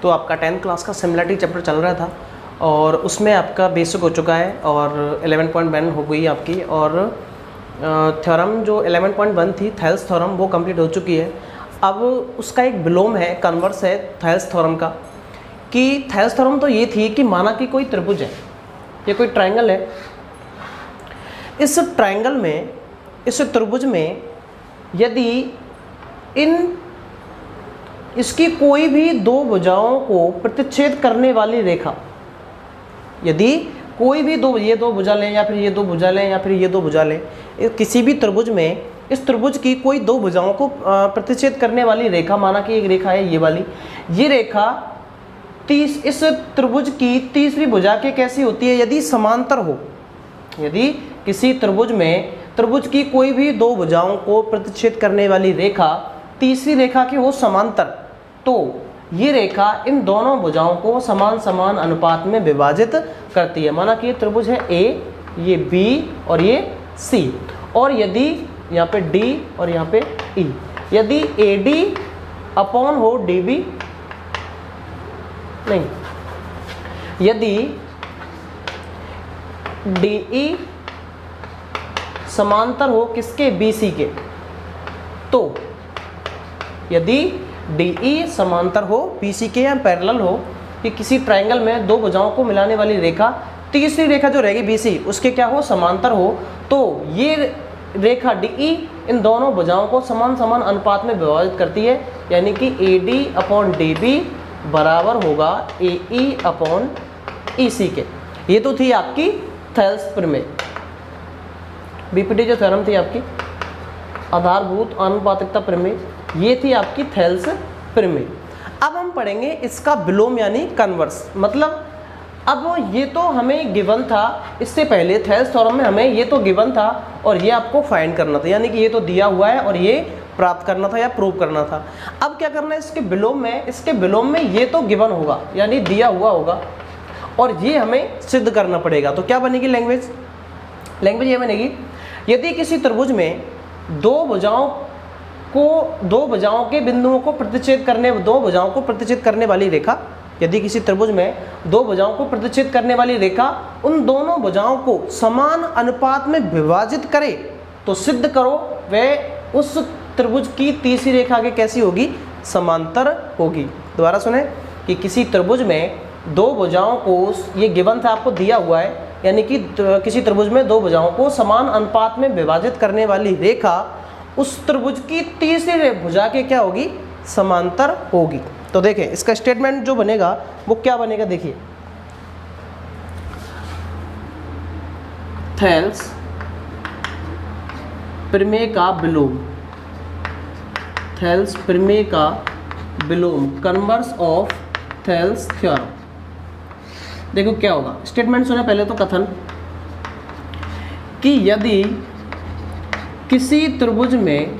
तो आपका 10th class का सिमिलरिटी चैप्टर चल रहा था और उसमें आपका बेसिक हो चुका है और 11.1 हो गई आपकी, और थ्योरम जो 11.1 थी थेल्स थ्योरम वो कंप्लीट हो चुकी है। अब उसका एक विलोम है, कन्वर्स है थेल्स थ्योरम का, कि थेल्स थ्योरम तो ये थी कि माना कि कोई त्रिभुज है, ये कोई ट्रायंगल है, इस ट्रायंगल में, इस त्रिभुज में यदि इसकी कोई भी दो भुजाओं को प्रतिच्छेद करने वाली रेखा, यदि कोई भी ये दो भुजा लें या फिर ये दो भुजा लें या फिर ये दो भुजा लें, किसी भी त्रिभुज में इस त्रिभुज की कोई दो भुजाओं को प्रतिच्छेद करने वाली रेखा, माना कि एक रेखा है ये वाली, ये रेखा इस त्रिभुज की तीसरी भुजा के कैसी होती है, यदि समांतर हो, यदि किसी त्रिभुज में त्रिभुज की कोई भी दो भुजाओं को प्रतिच्छेद करने वाली रेखा तीसरी रेखा की हो समांतर, तो ये रेखा इन दोनों भुजाओं को समान समान अनुपात में विभाजित करती है। माना कि ये त्रिभुज है A, ये B और ये C, और यदि यहाँ पे D और यहाँ पे E, यदि AD अपॉन हो DB, नहीं, यदि DE समांतर हो किसके, BC के, तो यदि DE समांतर हो BC के या पैरेलल हो, कि किसी ट्रायंगल में दो भुजाओं को मिलाने वाली रेखा तीसरी रेखा जो रहेगी BC उसके क्या हो, समांतर हो, तो ये रेखा DE इन दोनों भुजाओं को समान समान अनुपात में विभाजित करती है, यानी कि AD अपॉन DB बराबर होगा AE अपॉन EC के। ये तो थी आपकी थेल्स प्रमेय, BPT जो थ्योरम थी आपकी आधारभूत आनुपातिकता प्रमेय, ये थी आपकी थेल्स प्रमेय। अब हम पढ़ेंगे इसका विलोम यानी कन्वर्स, मतलब अब ये तो हमें गिवन था, इससे पहले थेल्स थ्योरम में हमें ये तो गिवन था और ये आपको फाइंड करना था, यानी कि ये तो दिया हुआ है और ये प्राप्त करना था या प्रूव करना था। अब क्या करना है इसके विलोम में, इसके विलोम में ये तो गिवन होगा यानी दिया हुआ होगा और ये हमें सिद्ध करना पड़ेगा। तो क्या बनेगी लैंग्वेज, लैंग्वेज ये बनेगी, यदि किसी त्रिभुज में दो भुजाओं के बिंदुओं को प्रतिच्छेद करने वाली रेखा, यदि किसी त्रिभुज में दो भुजाओं को प्रतिच्छेद करने वाली रेखा उन दोनों भुजाओं को समान अनुपात में विभाजित करे, तो सिद्ध करो वह उस त्रिभुज की तीसरी रेखा के कैसी होगी, समांतर होगी। दोबारा सुने कि किसी त्रिभुज में दो भुजाओं को, ये गिवन था आपको दिया हुआ है, यानी कि किसी त्रिभुज में दो भुजाओं को समान अनुपात में विभाजित करने वाली रेखा उस त्रिभुज की तीसरी भुजा के क्या होगी, समांतर होगी। तो देखें इसका स्टेटमेंट जो बनेगा वो क्या बनेगा, देखिए थेल्स प्रमेय का विलोम, थेल्स प्रमेय का विलोम, कन्वर्स ऑफ थेल्स थ्योरम। देखो क्या होगा, स्टेटमेंट सुने पहले तो कथन, कि यदि किसी त्रिभुज में,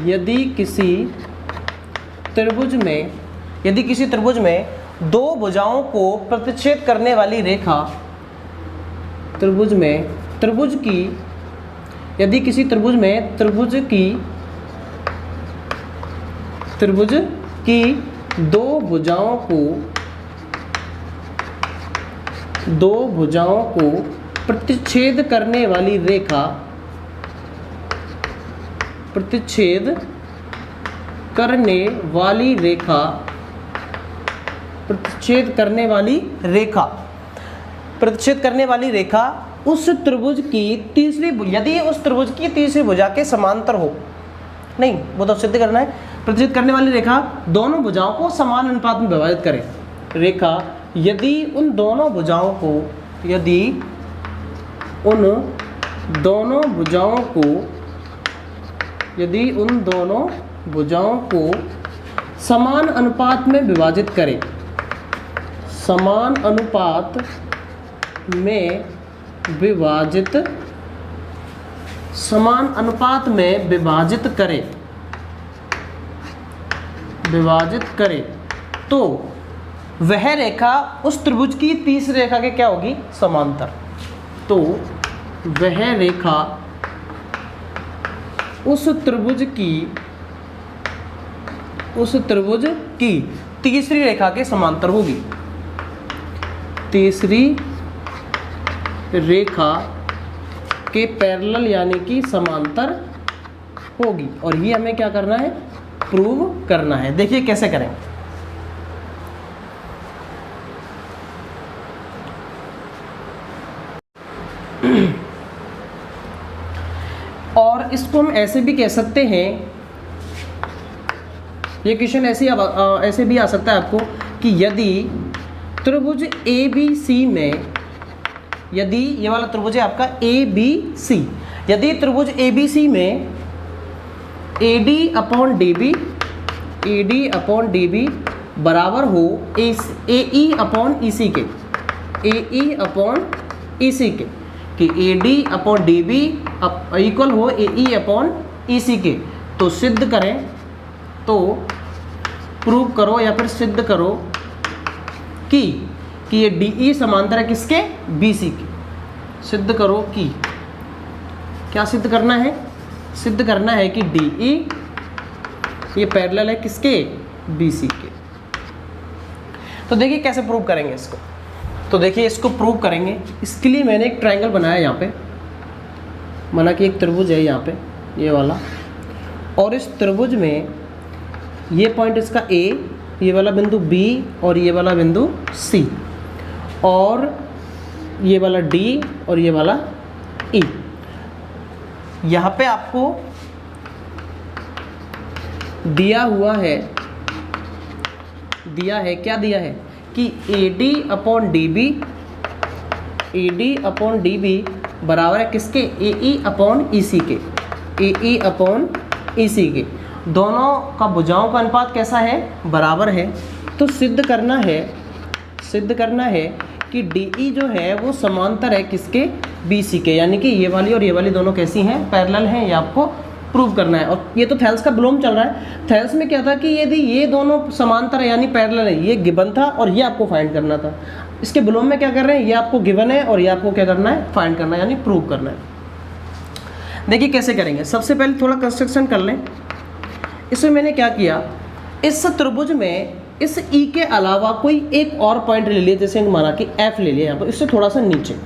यदि किसी त्रिभुज में दो भुजाओं को प्रतिच्छेद करने वाली रेखा, यदि किसी त्रिभुज में त्रिभुज की दो भुजाओं को प्रतिच्छेद करने वाली रेखा, प्रतिच्छेद करने वाली रेखा उस त्रिभुज की तीसरी, यदि उस त्रिभुज की तीसरी भुजा के समांतर हो, नहीं वो तो सिद्ध करना है, प्रतिच्छेद करने वाली रेखा दोनों भुजाओं को समान अनुपात में विभाजित करे, रेखा यदि उन दोनों भुजाओं को समान अनुपात में विभाजित करे, समान अनुपात में विभाजित करे, तो वह रेखा उस त्रिभुज की तीसरी रेखा के क्या होगी, समांतर। तो वह रेखा उस त्रिभुज की तीसरी रेखा के समांतर होगी, तीसरी रेखा के पैरेलल यानी कि समांतर होगी। और ये हमें क्या करना है, प्रूव करना है। देखिए कैसे करें। और इसको हम ऐसे भी कह सकते हैं, ये क्वेश्चन ऐसे भी आ सकता है आपको कि यदि त्रिभुज ABC में, यदि ये वाला त्रिभुज है आपका ABC, यदि त्रिभुज ABC में AD/DB बराबर हो AE/EC के, AE/EC के, कि AD/DB इक्वल हो AE/EC के, तो सिद्ध करें, तो प्रूव करो या फिर सिद्ध करो कि ये DE समांतर है किसके, BC के। सिद्ध करो कि, क्या सिद्ध करना है, सिद्ध करना है कि DE ये पैरेलल है किसके, BC के। तो देखिए कैसे प्रूव करेंगे इसको। तो देखिए इसको प्रूव करेंगे, इसके लिए मैंने एक ट्रायंगल बनाया यहाँ पे, माना कि एक त्रिभुज है यहाँ पे ये वाला, और इस त्रिभुज में ये पॉइंट इसका A, ये वाला बिंदु B और ये वाला बिंदु C, और ये वाला D और ये वाला E। यहाँ पे आपको दिया हुआ है, क्या दिया है कि AD/DB बराबर है किसके, AE/EC के, AE/EC के। दोनों का भुजाओं का अनुपात कैसा है, बराबर है। तो सिद्ध करना है कि DE जो है वो समांतर है किसके, BC के, यानी कि ये वाली और ये वाली दोनों कैसी हैं, पैरेलल हैं। ये आपको प्रूव करना है। और ये तो थेल्स का विलोम चल रहा है। थेल्स में क्या था कि यदि ये दोनों समांतर है यानी पैरेलल है, ये गिवन था और ये आपको फाइंड करना था। इसके विलोम में क्या कर रहे हैं, ये आपको गिवन है और ये आपको क्या करना है, फाइंड करना है, यानी प्रूव करना है। देखिए कैसे करेंगे। सबसे पहले थोड़ा कंस्ट्रक्शन कर लें। इसमें मैंने क्या किया, इस त्रिभुज में इस E के अलावा कोई एक और पॉइंट ले लिया, जैसे माना कि F ले लिया यहाँ पर, इससे थोड़ा सा नीचे,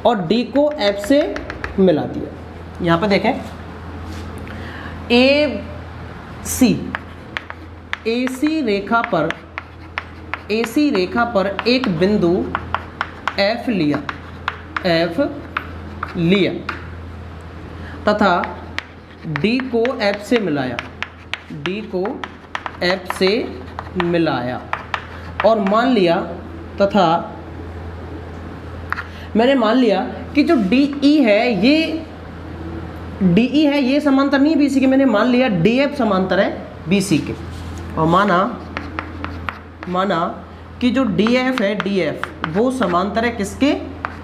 और D को F से मिला दिया। यहाँ पे देखें AC रेखा पर एक बिंदु F लिया तथा D को F से मिलाया, और मान लिया, तथा मैंने मान लिया कि जो DE है ये समांतर नहीं है BC के। मैंने मान लिया DF समांतर है BC के, और माना कि जो DF है वो समांतर है किसके,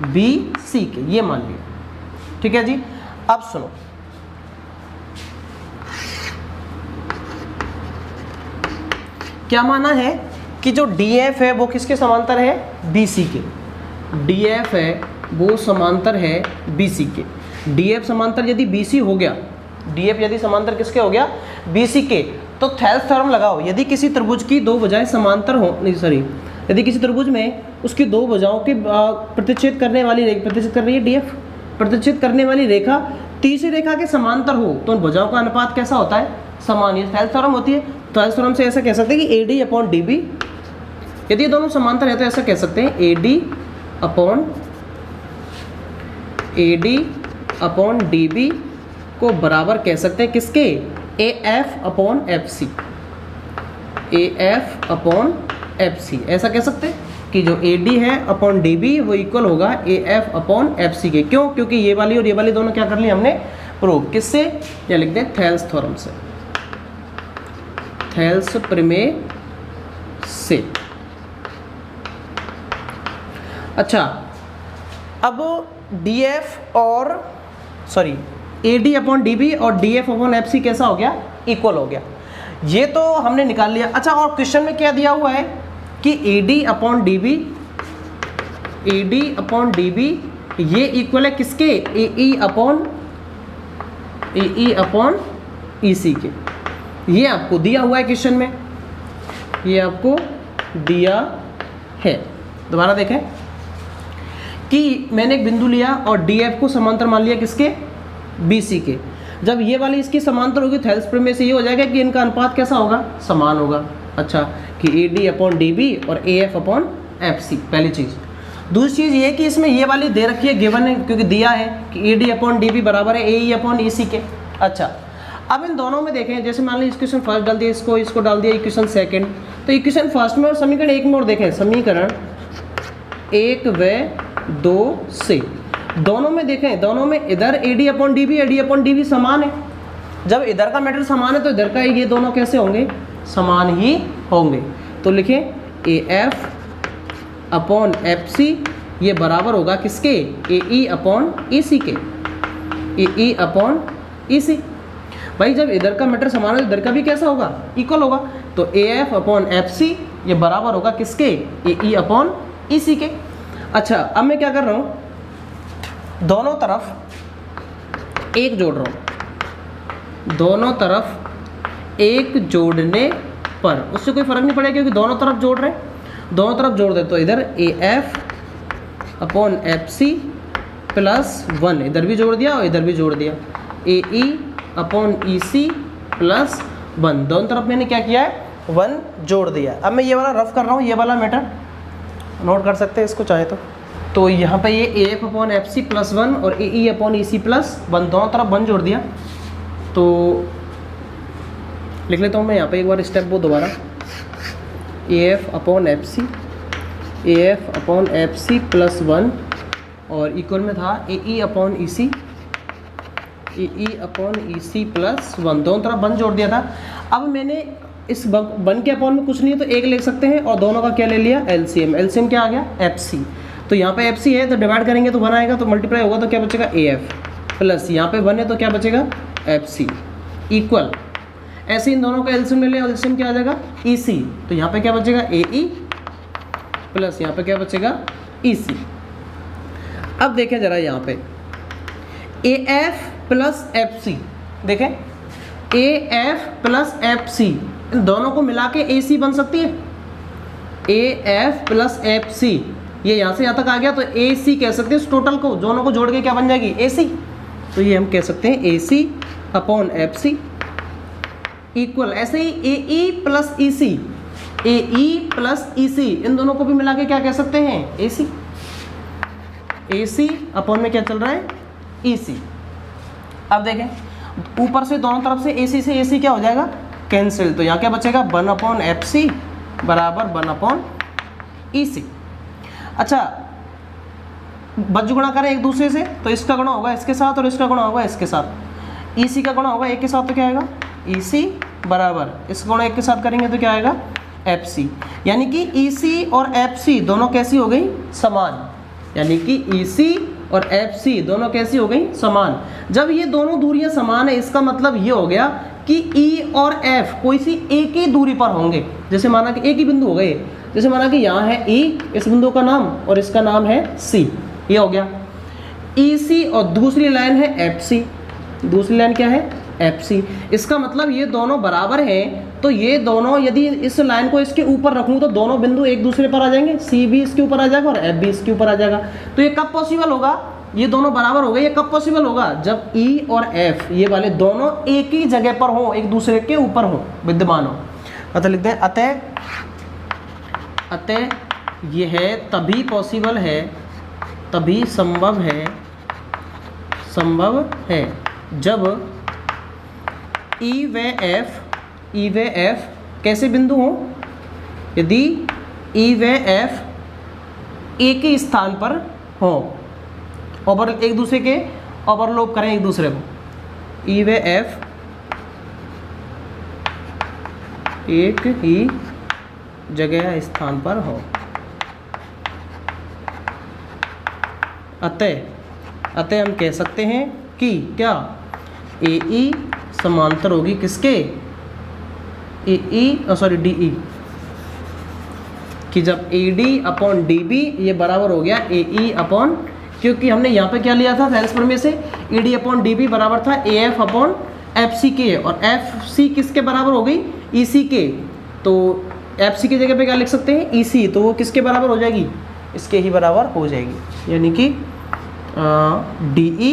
BC के, ये मान लिया। ठीक है जी। अब सुनो, क्या माना है कि जो DF है वो किसके समांतर है, BC के। DF है वो समांतर है BC के। DF समांतर यदि BC हो गया, DF यदि समांतर किसके हो गया, BC के, तो थेल्स थ्योरम लगाओ। यदि किसी त्रिभुज की दो भुजाएं समांतर हो, यदि किसी त्रिभुज में उसकी दो भुजाओं की प्रतिच्छेद करने वाली रेखा, प्रतिच्छेद कर रही है DF, प्रतिच्छेद करने वाली रेखा तीसरी रेखा के समांतर हो, तो उन भुजाओं का अनुपात कैसा होता है, समान। ये थेल्स थ्योरम होती है। थेल्स थ्योरम से ऐसा कह सकते हैं कि AD/DB, यदि ये दोनों समांतर है तो ऐसा कह सकते हैं AD/DB को बराबर कह सकते हैं किसके, AF/FC, ऐसा कह सकते हैं कि जो AD है अपॉन DB वो इक्वल होगा AF/FC के। क्यों, क्योंकि ये वाली और ये वाली दोनों क्या कर ली हमने, प्रूव। किससे, या लिख दें थेल्स थ्योरम से, थेल्स प्रमेय से। अच्छा, अब AD/DB और DF/FC कैसा हो गया, इक्वल हो गया। ये तो हमने निकाल लिया। अच्छा, और क्वेश्चन में क्या दिया हुआ है कि AD/DB ये इक्वल है किसके, AE/EC के। ये आपको दिया हुआ है क्वेश्चन में। ये आपको दिया है। दोबारा देखें कि मैंने एक बिंदु लिया और डी एफ को समांतर मान लिया किसके, बी सी के। जब ये वाली इसकी समांतर होगी तो हेल्स प्रमेय से ये हो जाएगा कि इनका अनुपात कैसा होगा, समान होगा। अच्छा, कि A D upon D B और A F upon F C, पहली चीज़। दूसरी चीज़ ये कि इसमें ये वाली दे रखी है, गिवन है, क्योंकि दिया है कि A D upon D B बराबर है ए ई अपॉन ई सी के। अच्छा, अब इन दोनों में देखें, जैसे मान लीजिए इक्वेशन फर्स्ट डाल दिया, इसको डाल दिया इक्वेशन सेकंड, तो इक्वेशन फर्स्ट में और समीकरण एक में और देखें, समीकरण 1 व 2 से दोनों में देखें, दोनों में इधर A D upon D B समान है। जब इधर का मैटर समान है तो इधर का ये दोनों कैसे होंगे, समान ही होंगे। तो लिखें A F upon F C ये बराबर होगा किसके, ए ई अपॉन ई सी के, ए ई अपॉन ई सी। भाई जब इधर का मैटर समान है तो इधर का भी कैसा होगा, इक्वल होगा। तो A F upon F C ये बराबर होगा किसके, ए ई अपॉन ई सी के। अच्छा, अब मैं क्या कर रहा हूँ, दोनों तरफ एक जोड़ रहा हूँ, दोनों तरफ एक जोड़ने पर उससे कोई फर्क नहीं पड़ेगा क्योंकि दोनों तरफ जोड़ रहे हैं। दोनों तरफ जोड़ दे तो इधर A F upon F C plus 1 इधर भी जोड़ दिया और इधर भी जोड़ दिया, ए E upon E C plus 1, दोनों तरफ मैंने क्या किया है, 1 जोड़ दिया। अब मैं ये वाला रफ कर रहा हूँ, ये वाला मैटर नोट कर सकते हैं इसको चाहे तो यहाँ पे ये A F upon F C plus 1 और A E upon E C plus 1 दोनों तरफ 1 जोड़ दिया। तो लिख लेता हूँ मैं यहाँ पे एक बार स्टेप वो दोबारा, A F upon F C, A F upon F C plus 1 और इक्वल में था A E upon E C, A E upon E C plus 1, दोनों तरफ 1 जोड़ दिया था। अब मैंने इस 1 के अपॉन में कुछ नहीं है तो 1 ले सकते हैं और दोनों का क्या ले लिया, एलसीएम। एलसीएम क्या आ गया, एफ सी। तो यहाँ पे एफ सी है तो डिवाइड करेंगे तो 1 आएगा, तो मल्टीप्लाई होगा तो क्या बचेगा, ए एफ प्लस यहाँ पे 1 है तो क्या बचेगा, एफ सी इक्वल। ऐसे इन दोनों का एलसीएम ले लिया, एलसीएम क्या आ जाएगा, ई सी। तो यहाँ पे क्या बचेगा, ए ई प्लस यहाँ पे क्या बचेगा, ई सी। अब देखें जरा यहाँ पे A F plus F C, देखें A F plus F C, इन दोनों को मिला के ए सी बन सकती है। A F plus F C ये यहाँ से यहाँ तक आ गया तो ए सी कह सकते हैं, इस टोटल को दोनों को जोड़ के क्या बन जाएगी, ए सी। तो ये हम कह सकते हैं ए सी अपॉन एफ सी इक्वल। ऐसे ही ए E plus E C, A E plus ई सी इन दोनों को भी मिला के क्या कह सकते हैं, ए सी। ए सी अपॉन में क्या चल रहा है, ई सी। अब देखें ऊपर से दोनों तरफ से ए सी क्या हो जाएगा, कैंसिल। तो यहाँ क्या बचेगा, 1 अपॉन एफ सी बराबर 1 अपॉन ई सी। अच्छा, बज गुणा करें एक दूसरे से तो इसका गुणा होगा इसके साथ और इसका गुणा होगा इसके साथ। ई सी का गुणा होगा एक के साथ तो क्या आएगा, ई सी बराबर इसका गुणा एक के साथ करेंगे तो क्या आएगा, एफ सी। यानी कि ई सी और एफ सी दोनों कैसी हो गई, समान। यानी कि ई सी और एफ सी दोनों कैसी हो गई, समान। जब ये दोनों दूरियां समान है इसका मतलब ये हो गया कि ई और एफ कोई सी एक ही दूरी पर होंगे। जैसे माना कि एक ही बिंदु हो गए, जैसे माना कि यहाँ है ई, इस बिंदु का नाम और इसका नाम है सी, ये हो गया ई सी। और दूसरी लाइन है एफ सी, दूसरी लाइन क्या है, एफ सी। इसका मतलब ये दोनों बराबर हैं, तो ये दोनों यदि इस लाइन को इसके ऊपर रखूँ तो दोनों बिंदु एक दूसरे पर आ जाएंगे, सी भी इसके ऊपर आ जाएगा और एफ भी इसके ऊपर आ जाएगा। तो ये कब पॉसिबल होगा, ये दोनों बराबर हो गए, ये कब पॉसिबल होगा, जब ई और एफ ये वाले दोनों एक ही जगह पर हो, एक दूसरे के ऊपर हो, विद्यमान हो। अतः लिखते हैं अतः ये है तभी पॉसिबल है, तभी संभव है जब ई व एफ कैसे बिंदु हो, यदि ई व एफ एक ही स्थान पर हो, ओवर एक दूसरे के ओवरलैप करें एक दूसरे को, ई व एफ एक ही जगह स्थान पर हो। अतः हम कह सकते हैं कि क्या, ए ई समांतर होगी किसके, ए ई सॉरी डी ई, कि जब A D upon D B ये बराबर हो गया ए ई अपॉन, क्योंकि हमने यहाँ पे क्या लिया था थेल्स प्रमेय से, A D upon D B बराबर था A F upon F C के, और एफ सी किसके बराबर हो गई, ई सी के। तो एफ सी की जगह पे क्या लिख सकते हैं, ई सी, तो वो किसके बराबर हो जाएगी, इसके ही बराबर हो जाएगी, यानी कि डी ई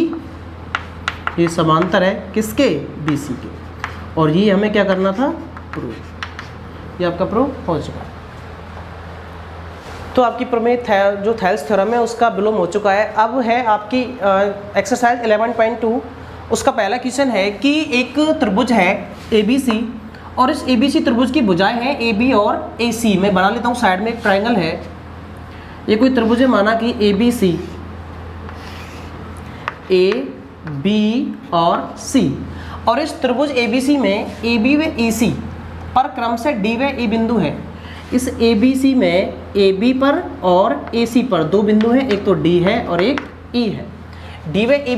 ये समांतर है किसके, बी सी के, और ये हमें क्या करना था, प्रूव, ये आपका प्रूव हो चुका है। तो आपकी प्रमेय जो थेल्स थ्योरम है उसका विलोम हो चुका है। अब है आपकी एक्सरसाइज 11.2, उसका पहला क्वेश्चन है कि एक त्रिभुज है ABC और इस ABC त्रिभुज की भुजाएं हैं AB और AC। मैं बना लेता हूँ, साइड में एक ट्रायंगल है, ये कोई त्रिभुज है माना कि ABC, A B और C, और इस त्रिभुज ABC में AB व EC पर क्रम से D व E बिंदु है। इस ABC में AB पर और AC पर दो बिंदु हैं, एक तो D है और एक E है। D व E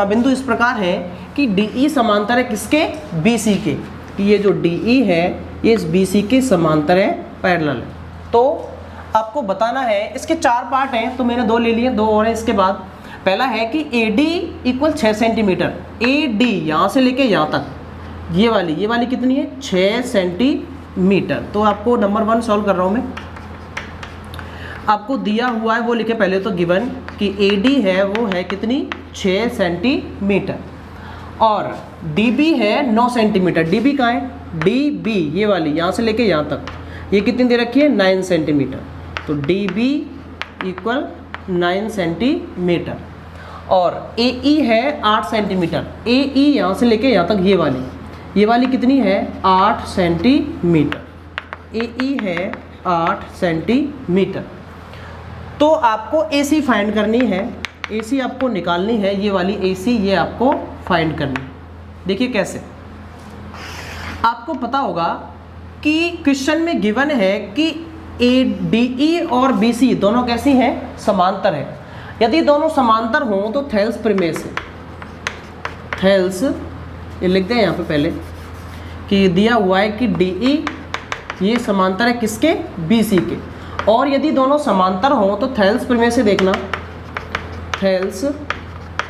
बिंदु इस प्रकार है कि DE समांतर है किसके, BC के, कि ये जो DE है ये इस BC के समांतर है, पैरेलल है। तो आपको बताना है, इसके 4 पार्ट हैं तो मैंने 2 ले लिए, 2 और हैं इसके बाद। पहला है कि AD इक्वल 6 सेंटीमीटर, AD यहाँ से लेके यहाँ तक, ये वाली कितनी है, 6 सेंटीमीटर। तो आपको नंबर 1 सॉल्व कर रहा हूँ मैं, आपको दिया हुआ है वो लिखे पहले तो गिवन कि AD है वो है कितनी, 6 सेंटीमीटर, और DB है 9 सेंटीमीटर। DB कहाँ है, DB ये वाली यहाँ से लेके यहाँ तक, ये कितनी दे रखी है, 9 सेंटीमीटर। तो DB इक्वल 9 सेंटीमीटर, और AE है 8 सेंटीमीटर। AE यहाँ से लेके यहाँ तक ये वाली कितनी है, 8 सेंटीमीटर। AE है 8 सेंटीमीटर। तो आपको AC फाइंड करनी है, AC आपको निकालनी है, ये वाली AC ये आपको फाइंड करनी है। देखिए कैसे, आपको पता होगा कि क्वेश्चन में गिवन है कि DE और BC दोनों कैसी हैं, समांतर है। यदि दोनों समांतर हों तो थेल्स प्रमेय से, थेल्स ये लिखते हैं यहाँ पे पहले कि दिया हुआ है कि DE ये समांतर है किसके, BC के, और यदि दोनों समांतर हों तो थेल्स प्रमेय से देखना, थेल्स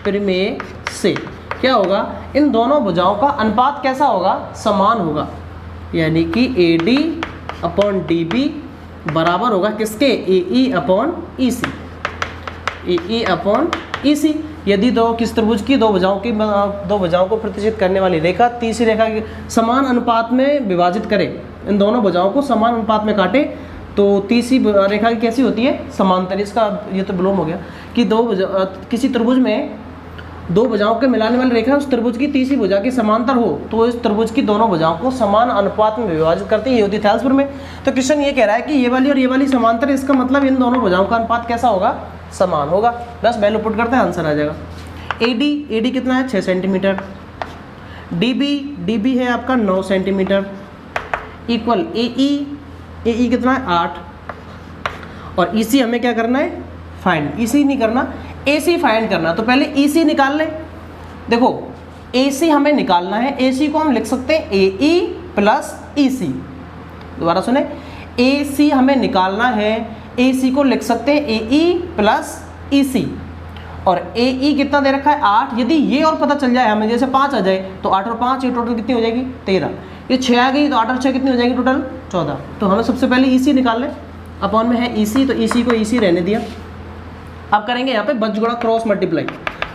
प्रमेय से क्या होगा, इन दोनों भुजाओं का अनुपात कैसा होगा, समान होगा, यानी कि AD अपॉन DB बराबर होगा किसके, AE upon EC, AE upon EC। यदि किस त्रिभुज की दो भुजाओं को प्रतिच्छेद करने वाली रेखा तीसरी रेखा के समान अनुपात में विभाजित करे, इन दोनों भुजाओं को समान अनुपात में काटे, तो तीसरी रेखा की कैसी होती है, समांतर। इसका ये तो विलोम हो गया कि किसी त्रिभुज में दो भुजाओं के मिलाने वाली रेखा उस त्रिभुज की तीसरी भुजा की समांतर हो तो इस त्रिभुज की दोनों भुजाओं को समान अनुपात में विभाजित करती है, ये होती है थेल्स प्रमेय। तो क्वेश्चन ये कह रहा है कि ये वाली और ये वाली समांतर है, इसका मतलब इन दोनों भुजाओं का अनुपात कैसा होगा, समान होगा। बस वैल्यू पुट करते हैं, आंसर आ जाएगा। AD कितना है, 6 सेंटीमीटर। DB है आपका 9 सेंटीमीटर, इक्वल AE कितना है, 8, और EC हमें क्या करना है, फाइंड, EC नहीं करना, AC फाइंड करना। तो पहले EC निकाल लें। देखो AC हमें निकालना है, AC को हम लिख सकते हैं AE प्लस EC। दोबारा सुने, AC हमें निकालना है, AC को लिख सकते हैं AE प्लस EC, और AE कितना दे रखा है, 8। यदि ये और पता चल जाए हमें, जैसे 5 आ जाए तो 8 और 5 ये टोटल कितनी हो जाएगी, 13। ये 6 आ गई तो 8 और 6 कितनी हो जाएगी, टोटल 14। तो हमें सबसे पहले EC निकाल लें, अपॉन में है EC, तो EC को EC रहने दिया। अब करेंगे यहाँ पे बज गुणा क्रॉस मल्टीप्लाई,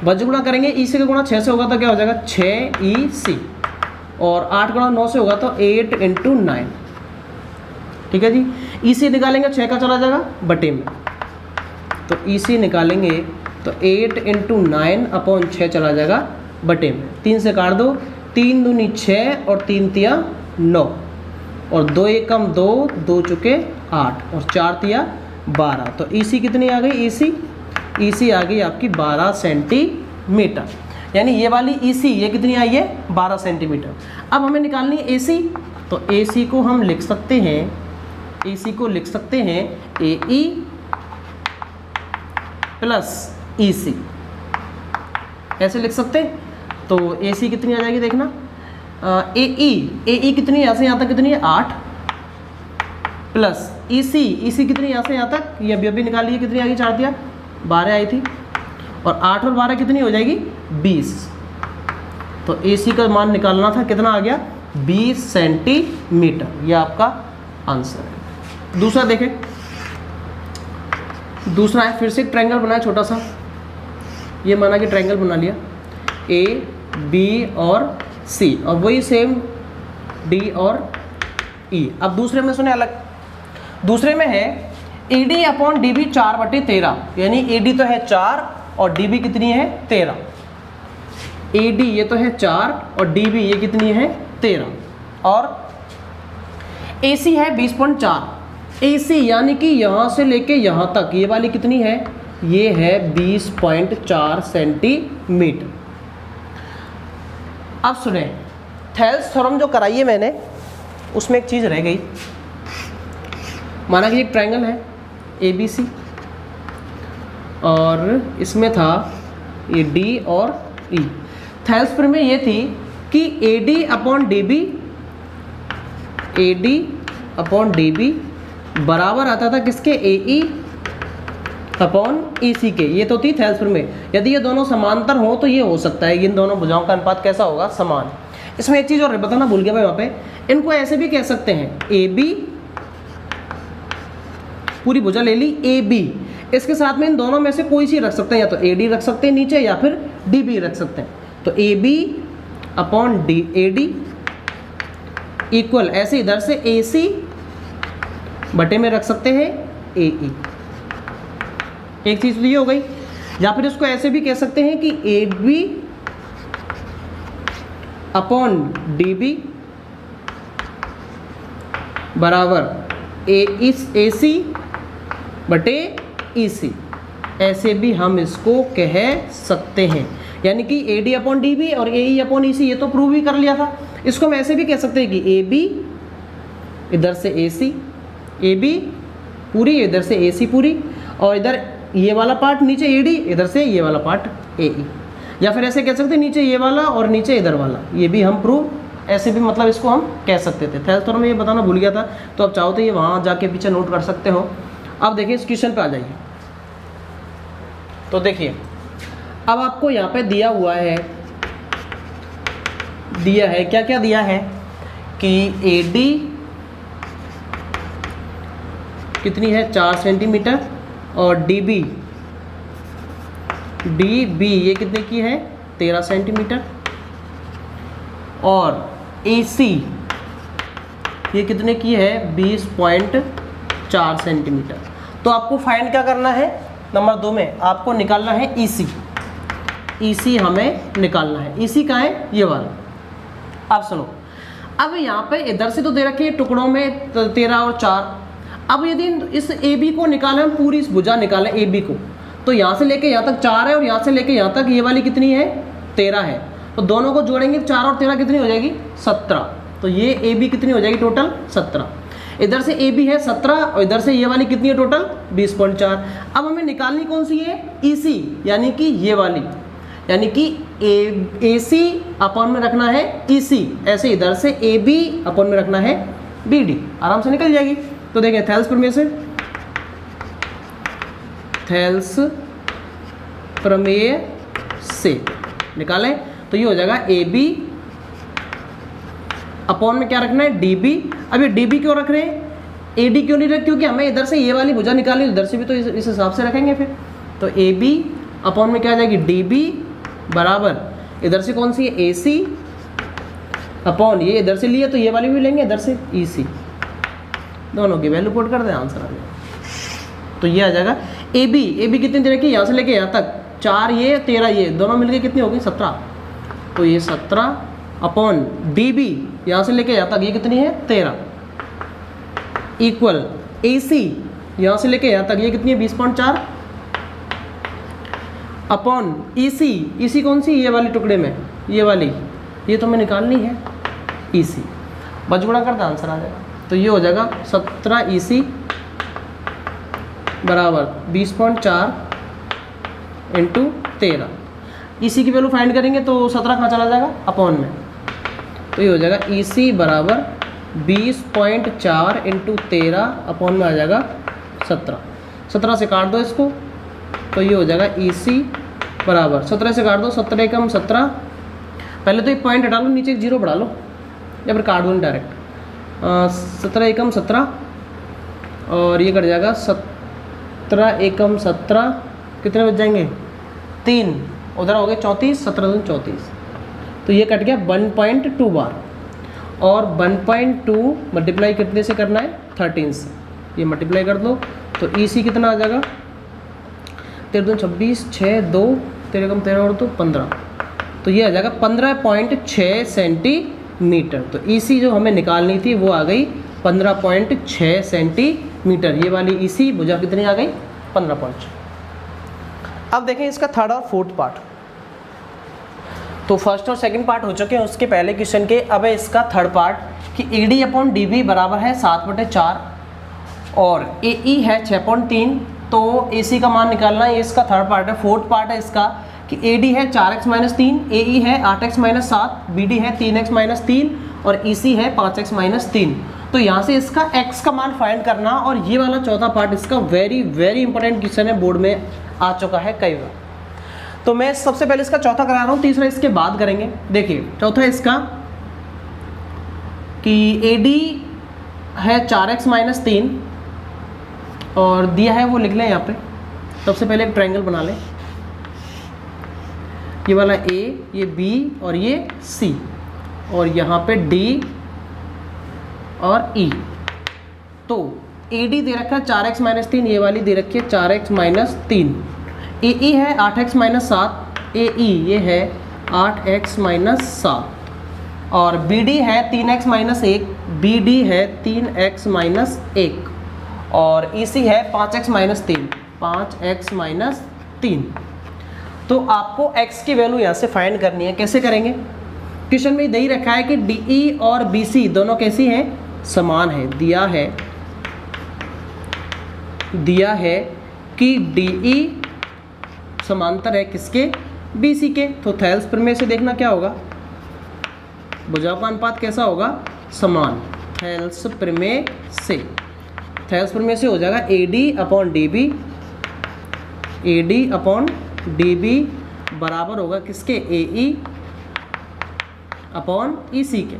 बज गुणा करेंगे, EC का गुणा 6 से होगा तो क्या हो जाएगा, 6EC, और 8 गुणा 9 से होगा तो 8 × 9। ठीक है जी, EC निकालेंगे, 6 का चला जाएगा बटे में, तो EC निकालेंगे तो 8 × 9 अपॉन 6 चला जाएगा बटे में। 3 से काट दो, 3 दूनी 6 और 3 तिया 9, और 2 एकम 2, 2 चुके 8, और 4 तिया 12। तो EC कितनी आ गई, EC आ गई आपकी 12 सेंटीमीटर, यानी ये वाली EC ये कितनी आई है, 12 सेंटीमीटर। अब हमें निकालनी है AC, तो AC को हम लिख सकते हैं, AC को लिख सकते हैं AE प्लस EC, ऐसे लिख सकते हैं। तो AC कितनी आ जाएगी, देखना, AE कितनी यहाँ से यहाँ तक कितनी है, 8, प्लस EC कितनी यहाँ से यहाँ तक, ये अभी निकाली है, कितनी आ गई, 4 दिया 12 आई थी, और 8 और 12 कितनी हो जाएगी, 20। तो AC का मान निकालना था, कितना आ गया, 20 सेंटीमीटर। ये आपका आंसर है। दूसरा देखें, दूसरा है फिर से एक ट्रायंगल बनाया छोटा सा, ये माना कि ट्रायंगल बना लिया ए बी और सी, और वही सेम डी और ई। अब दूसरे में सुने अलग, दूसरे में है A D upon D B 4/13, यानी ए डी तो है 4 और डी बी कितनी है 13। ए डी ये तो है 4 और डी बी ये कितनी है 13, और ए सी है 20.4। ए सी यानी कि यहाँ से लेके यहाँ तक ये वाली कितनी है, ये है 20.4 सेंटीमीटर। अब सुने, थेल्स थ्योरम जो कराई है मैंने उसमें एक चीज़ रह गई। माना कि एक ट्रायंगल है ए बी सी और इसमें था ये डी और ई। थेल्स थ्योरम में ये थी कि A D upon D B, A D upon D B बराबर आता था किसके, ए ई अपॉन ई सी के। ये तो थी थेल्स थ्योरम में। यदि ये दोनों समांतर हो तो ये हो सकता है, इन दोनों भुजाओं का अनुपात कैसा होगा, समान। इसमें एक चीज़ और बताना भूल गया भाई वहाँ पे, इनको ऐसे भी कह सकते हैं ए बी, पूरी भुजा ले ली ए बी, इसके साथ में इन दोनों में से कोई सी रख सकते हैं, या तो ए डी रख सकते हैं नीचे या फिर डी बी रख सकते हैं। तो A B upon D A D equal ऐसे इधर से ए सी बटे में रख सकते हैं ए ई। एक चीज़ तो ये हो गई। या फिर इसको ऐसे भी कह सकते हैं कि A B upon D B बराबर ए सी बटे ई सी, ऐसे भी हम इसको कह सकते हैं। यानी कि A D upon D B और ए ई अपॉन ई सी, ये तो प्रूव ही कर लिया था। इसको हम ऐसे भी कह सकते हैं कि ए बी इधर से ए सी, ए बी पूरी इधर से ए सी पूरी, और इधर ये वाला पार्ट नीचे ए डी, इधर से ये वाला पार्ट ए ई। या फिर ऐसे कह सकते हैं नीचे ये वाला और नीचे इधर वाला, ये भी हम प्रूव ऐसे भी मतलब इसको हम कह सकते थे। थेल्स थ्योरम में ये बताना भूल गया था, तो अब चाहो तो ये वहाँ जाके पीछे नोट कर सकते हो। अब देखिए इस क्वेश्चन पे आ जाइए। तो देखिए अब आपको यहाँ पे दिया हुआ है, क्या क्या दिया है कि ए डी कितनी है 4 सेंटीमीटर और डी बी ये कितने की है 13 सेंटीमीटर, और ए सी ये कितने की है 20.4 सेंटीमीटर। तो आपको फाइंड क्या करना है, नंबर 2 में आपको निकालना है ई सी। ई सी हमें निकालना है। ई सी कहाँ है, ये वाला। अब सुनो, अब यहाँ पे इधर से तो दे रखे टुकड़ों में 13 और 4। अब यदि इस ए बी को निकालें, हम पूरी इस भुजा निकालें ए बी को, तो यहाँ से लेके यहाँ तक 4 है और यहाँ से लेके यहाँ तक ये वाली कितनी है 13 है। तो दोनों को जोड़ेंगे 4 और 13 कितनी हो जाएगी 17। तो ये ए बी कितनी हो जाएगी टोटल 17। इधर से ए बी है 17 और इधर से ये वाली कितनी है टोटल 20.4। अब हमें निकालनी कौन सी है ई सी, यानी कि ये वाली, यानी कि ए सी अपॉन में रखना है ई सी, ऐसे इधर से ए बी अपॉन में रखना है बी डी, आराम से निकल जाएगी। तो देखें थेल्स प्रमेय से, थेल्स प्रमेय से निकालें तो ये हो जाएगा ए बी अपॉन में क्या रखना है डी बी। अब ये डी बी क्यों रख रहे हैं, ए डी क्यों नहीं रख, क्योंकि हमें इधर से ये वाली भुजा निकाली, इधर से भी तो इस हिसाब से रखेंगे फिर। तो ए बी अपॉन में क्या आ जाएगी डी बी बराबर इधर से कौन सी है ए सी अपॉन ये इधर से लिए तो ये वाली भी लेंगे इधर से ई सी, दोनों की वैल्यू पुट कर दें, आंसर आ जाएगा। तो ये आ जाएगा ए बी कितनी देर की, यहाँ से लेके यहाँ तक 4 ये 13 ये दोनों मिलके कितनी होगी 17। तो ये 17 अपॉन डी बी यहाँ से लेके यहाँ तक ये कितनी है 13 इक्वल ए सी यहाँ से लेके यहाँ तक ये कितनी है 20.4 अपॉन ई सी कौन सी ये वाली टुकड़े में, ये वाली, ये तो हमें निकालनी है ई सी, बजगुड़ा करता आंसर आ जाएगा। तो ये हो जाएगा 17 ई सी बराबर 20.4 इंटू 13। ई सी की वैल्यू फाइंड करेंगे तो 17 कहाँ चला जाएगा अपॉन में, तो ये हो जाएगा ई सी बराबर 20.4 इंटू 13 अपॉन में आ जाएगा 17 से काट दो इसको, तो ये हो जाएगा ई सी बराबर 17 से काट दो 17 एकम 17, पहले तो एक पॉइंट हटा लो नीचे एक 0 बढ़ा लो या फिर काट दो डायरेक्ट, 17 एकम 17 और ये कट जाएगा 17 एकम 17, कितने बच जाएंगे 3, उधर हो गए 34, 17 दूनी 34, तो ये कट गया 1.2 बार। और 1.2 मल्टीप्लाई कितने से करना है 13 से, ये मल्टीप्लाई कर दो तो EC कितना आ जाएगा 13 दूनी 26, 6 2 13 कम 13 और 2 15, तो ये आ जाएगा 15.6 सेंटीमीटर। तो EC जो हमें निकालनी थी वो आ गई 15.6 सेंटीमीटर। ये वाली EC भुजा कितनी आ गई 15.6। अब देखें इसका थर्ड और फोर्थ पार्ट। तो फर्स्ट और सेकंड पार्ट हो चुके हैं उसके पहले क्वेश्चन के। अब है इसका थर्ड पार्ट कि AD/DB बराबर है 7/4 और AE है 6.3, तो AC का मान निकालना है। ये इसका थर्ड पार्ट है। फोर्थ पार्ट है इसका कि AD है 4x-3, AE है 8x-7, BD है 3x-3 और EC है 5x-3। तो यहाँ से इसका x का मान फाइंड करना, और ये वाला चौथा पार्ट इसका वेरी वेरी इंपॉर्टेंट क्वेश्चन है, बोर्ड में आ चुका है कई बार। तो मैं सबसे पहले इसका चौथा करा रहा हूँ, तीसरा इसके बाद करेंगे। देखिए चौथा इसका कि AD है 4x-3 और दिया है वो लिख लें यहाँ पे। सबसे पहले एक ट्रायंगल बना लें, ये वाला A, ये B और ये C, और यहाँ पे D और E। तो AD दे रखा है 4x-3, ये वाली दे रखी है 4x-3, AE है 8x-7, AE ये है 8x-7 और BD है 3x-1, BD है 3x-1 और EC है 5x-3, 5x-3। तो आपको x की वैल्यू यहाँ से फाइंड करनी है। कैसे करेंगे, क्वेश्चन में दे ही रखा है कि DE और BC दोनों कैसी हैं, समान है। दिया है कि DE समांतर है किसके, BC के। तो थेल्स प्रमेय से देखना क्या होगा, भुजाओं का अनुपात कैसा होगा, समान। थेल्स प्रमेय से हो जाएगा AD/DB, AD/DB बराबर होगा किसके, AE/EC के।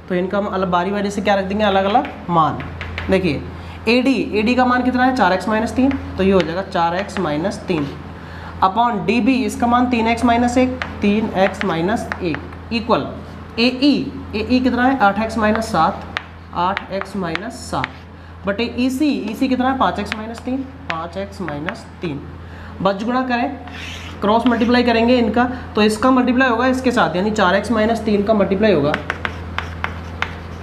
तो इनका हम अलग बारी बारी से क्या रख देंगे, अलग अलग मान। देखिए AD का मान कितना है 4x-3, तो ये हो जाएगा 4x-3 अपॉन DB, इसका मान 3x-1, 3x-1 इक्वल AE कितना है 8x-7, 8x-7 बटे EC कितना है 5x-3, 5x-3। बच गुणा करें, क्रॉस मल्टीप्लाई करेंगे इनका, तो इसका मल्टीप्लाई होगा इसके साथ, यानी 4x-3 का मल्टीप्लाई होगा,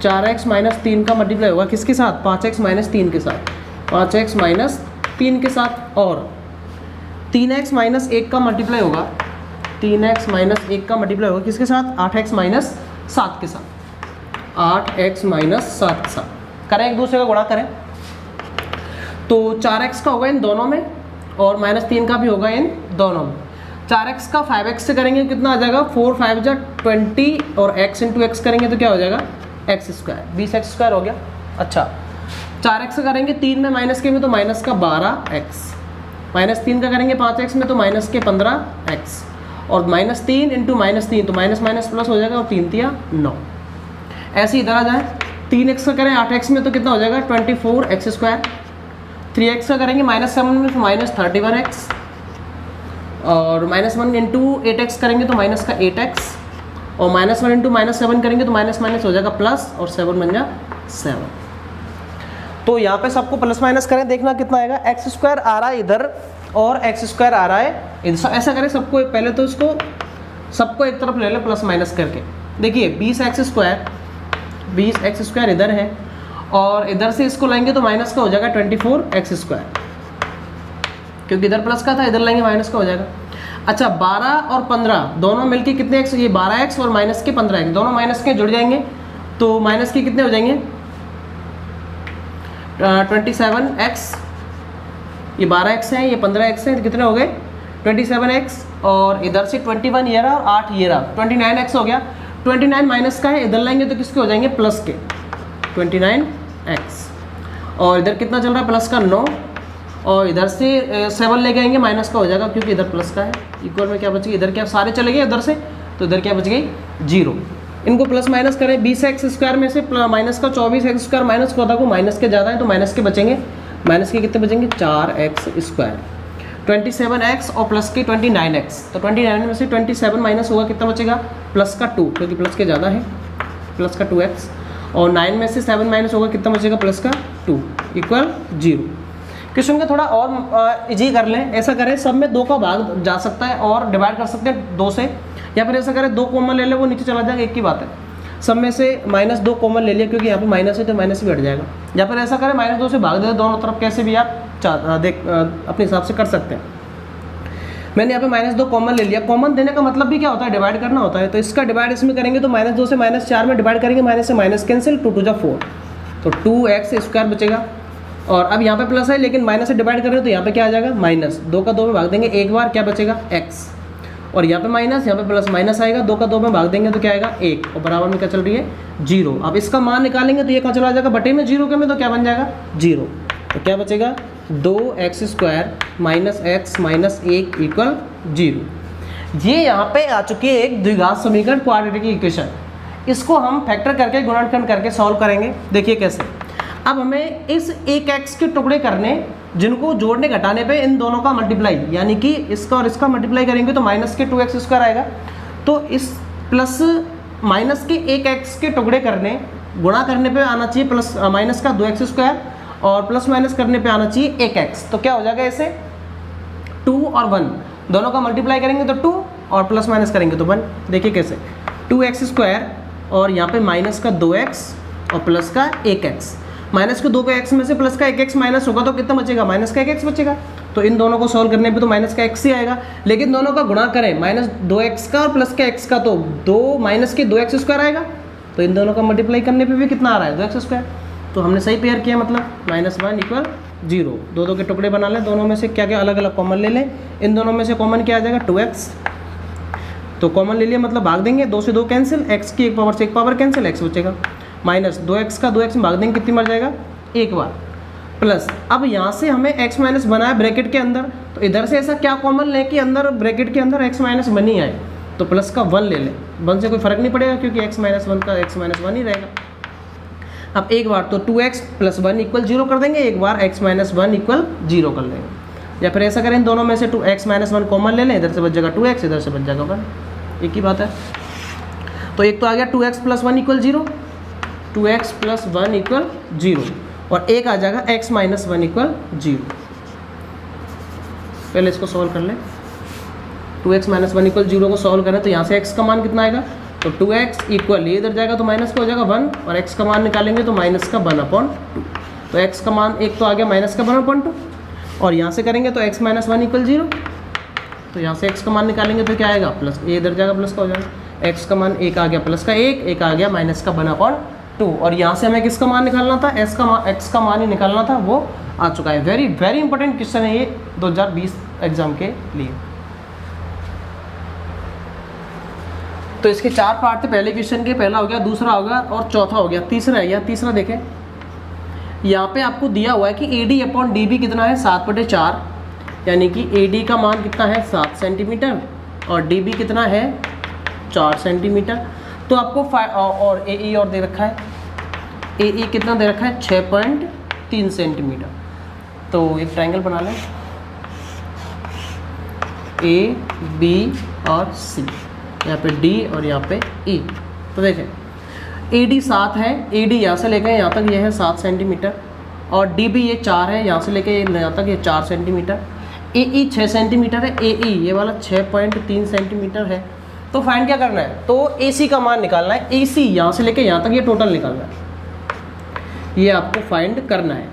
4x-3 का मल्टीप्लाई होगा किसके साथ, 5x-3 के साथ, 5x-3 के साथ, और 3x-1 का मल्टीप्लाई होगा, 3x-1 का मल्टीप्लाई होगा किसके साथ, 8x-7 के साथ, 8x-7 के साथ। करें एक दूसरे का गुणा करें, तो 4x का होगा इन दोनों में और -3 का भी होगा इन दोनों में। 4x का 5x से करेंगे कितना आ जाएगा, 4 5 जा 20 और x इंटू एक्स करेंगे तो क्या हो जाएगा, x², 20x² हो गया। अच्छा 4x का करेंगे 3 में माइनस के में तो माइनस का 12x, -3 का करेंगे 5x में तो माइनस के 15x, और -3 इंटू -3 तो माइनस माइनस प्लस हो जाएगा, और 3 3 9। ऐसे इधर आ जाए, 3x का करें 8x में तो कितना हो जाएगा 24x², 3x का करेंगे -7 में तो -31x, और -1 इंटू 8x करेंगे तो माइनस का 8x, और -1 इंटू -7 करेंगे तो माइनस माइनस हो जाएगा प्लस, और 7 बन जा 7। तो यहाँ पे सबको प्लस माइनस करें, देखना कितना आएगा, x² आ रहा है इधर और x² आ रहा है इधर। ऐसा करें सबको, पहले तो इसको सबको एक तरफ ले लें प्लस माइनस करके। देखिए 20x² इधर है और इधर से इसको लेंगे तो माइनस का हो जाएगा 24x², क्योंकि इधर प्लस का था, इधर लेंगे माइनस का हो जाएगा। अच्छा 12 और 15 दोनों मिलके कितने x, ये 12x और माइनस के 15x, दोनों माइनस के जुड़ जाएंगे तो माइनस के कितने हो जाएंगे 27x, ये 12x है, ये 15x है, तो कितने हो गए 27x, और इधर से 21 ये रहा और 8 ये रहा, 29x हो गया। 29 माइनस का है, इधर लाएंगे तो किसके हो जाएंगे प्लस के, 29x, और इधर कितना चल रहा है प्लस का 9, और इधर से 7 ले आएंगे माइनस का हो जाएगा क्योंकि इधर प्लस का है। इक्वल में क्या बच गई, इधर क्या सारे चले गए इधर से, तो इधर क्या बच गई 0। इनको प्लस माइनस करें, 20x² में से माइनस का 24x² माइनस 14 को माइनस के ज़्यादा है तो माइनस के बचेंगे, माइनस के कितने बचेंगे 4x², 27x और प्लस के 29x, तो 29 में से 27 माइनस होगा कितना बचेगा प्लस का 2, क्योंकि प्लस के ज़्यादा है, प्लस का 2x, और 9 में से 7 माइनस होगा कितना बचेगा प्लस का 2 इक्वल 0। क्वेश्चन का थोड़ा और इजी कर लें, ऐसा करें सब में 2 का भाग जा सकता है और डिवाइड कर सकते हैं 2 से, या फिर ऐसा करें 2 कॉमन ले ले वो नीचे चला जाएगा, एक की बात है। सब में से -2 कॉमन ले लिया क्योंकि यहाँ पे माइनस है तो माइनस भी हट जाएगा, या फिर ऐसा करें -2 से भाग दे दोनों तरफ, कैसे भी आप अपने हिसाब से कर सकते हैं। मैंने यहाँ पे -2 कॉमन ले लिया, कॉमन देने का मतलब भी क्या होता है डिवाइड करना होता है, तो इसका डिवाइड इसमें करेंगे तो -2 से -4 में डिवाइड करेंगे, माइनस से माइनस कैंसिल, 2 2 जा 4, तो 2x² बचेगा। और अब यहाँ पे प्लस है लेकिन माइनस से डिवाइड करें तो यहाँ पे क्या आ जाएगा माइनस, 2 का 2 में भाग देंगे एक बार, क्या बचेगा x, और यहाँ पे माइनस, यहाँ पे प्लस, माइनस आएगा, 2 का 2 में भाग देंगे तो क्या आएगा 1, और बराबर में क्या चल रही है 0। अब इसका मान निकालेंगे तो ये कहाँ चला जाएगा बटे में 0 के में, तो क्या बन जाएगा 0, तो क्या बचेगा 2x² minus x minus 1 equal 0। ये यहाँ पे आ चुकी है एक द्विघात समीकरण, क्वाड्रेटिक इक्वेशन। इसको हम फैक्टर करके गुणनखंड करके सॉल्व करेंगे। देखिए कैसे, अब हमें इस एक x के टुकड़े करने, जिनको जोड़ने घटाने पे इन दोनों का मल्टीप्लाई, यानी कि इसका और इसका मल्टीप्लाई करेंगे तो माइनस के 2x² आएगा, तो इस प्लस माइनस के एक x के टुकड़े करने, गुणा करने पे आना चाहिए प्लस माइनस का 2x², और प्लस माइनस करने पे आना चाहिए 1x, तो क्या हो जाएगा ऐसे 2 और 1 दोनों का मल्टीप्लाई करेंगे तो 2 और प्लस माइनस करेंगे तो 1। देखिए कैसे, 2x² और यहाँ पे माइनस का 2x और प्लस का 1x, माइनस के 2 के x में से प्लस का 1x माइनस होगा तो कितना बचेगा माइनस का 1x बचेगा, तो इन दोनों को सॉल्व करने पे तो माइनस का x ही आएगा, लेकिन दोनों का गुणा करें -2x का और प्लस का x का तो 2 माइनस के 2x² आएगा, तो इन दोनों का मल्टीप्लाई करने पे भी कितना आ रहा है 2x², तो हमने सही पेयर किया, मतलब -1 इक्वल 0। 2 के टुकड़े बना लें, दोनों में से क्या क्या अलग अलग कॉमन ले लें, इन दोनों में से कॉमन क्या आ जाएगा 2x, तो कॉमन ले लिया मतलब भाग देंगे, 2 से 2 कैंसिल, x की एक पावर से एक पावर कैंसिल, x बचेगा, माइनस 2x का 2x में भाग देंगे कितनी मर जाएगा एक बार, प्लस अब यहाँ से हमें x माइनस बनाया ब्रैकेट के अंदर, तो इधर से ऐसा क्या कॉमन लें कि अंदर ब्रैकेट के अंदर x माइनस 1 ही आए, तो प्लस का 1 ले लें, 1 से कोई फर्क नहीं पड़ेगा क्योंकि x माइनस 1 का x माइनस 1 ही रहेगा। अब एक बार तो 2x प्लस 1 इक्वल 0 कर देंगे, एक बार x माइनस 1 इक्वल 0 कर लेंगे, या फिर ऐसा करें दोनों में से 2x माइनस 1 कॉमन ले लें, इधर से बच जाएगा 2x, इधर से बच जाएगा 1, एक ही बात है। तो एक तो आ गया 2x plus 1 equal 0, 2x plus 1 equal 0, और एक आ जाएगा x माइनस 1 इक्वल 0। पहले इसको सॉल्व कर लें, 2x माइनस 1 इक्वल 0 को सॉल्व करें तो यहाँ से x का मान कितना आएगा, तो 2x इक्वल, ये इधर जाएगा तो माइनस का हो जाएगा 1, और x का मान निकालेंगे तो माइनस का 1/2, तो x का मान एक तो आ गया माइनस का 1/2, और यहाँ से करेंगे तो x माइनस 1 इक्वल 0, तो यहाँ से x का मान निकालेंगे तो क्या आएगा प्लस, ये इधर जाएगा प्लस का हो जाएगा, x का मान एक आ गया प्लस का 1, एक आ गया माइनस का 1/2, और यहाँ से हमें किसका मान निकालना था, x का मान ही निकालना था, वो आ चुका है। वेरी वेरी इंपॉर्टेंट क्वेश्चन है ये 2020 एग्जाम के लिए। तो इसके 4 पार्ट थे पहले क्वेश्चन के, पहला हो गया, दूसरा हो गया और चौथा हो गया, तीसरा है, या तीसरा देखें, यहाँ पे आपको दिया हुआ है कि AD/DB कितना है 7/4, यानी कि AD का मान कितना है 7 सेंटीमीटर और DB कितना है 4 सेंटीमीटर, तो आपको और AE और दे रखा है, AE कितना दे रखा है 6.3 सेंटीमीटर। तो एक ट्रायंगल बना लें, A, B और C, यहाँ पे D और यहाँ पे E। तो देखें AD 7 है, AD यहाँ से लेकर यहाँ तक ये है 7 सेंटीमीटर, और DB ये 4 है, यहाँ से लेकर यहाँ तक ये 4 सेंटीमीटर, AE 6 सेंटीमीटर है, AE ये वाला 6.3 सेंटीमीटर है। तो फाइंड क्या करना है, तो AC का मान निकालना है, AC यहाँ से लेकर यहाँ तक ये टोटल निकालना है, ये आपको फाइंड करना है।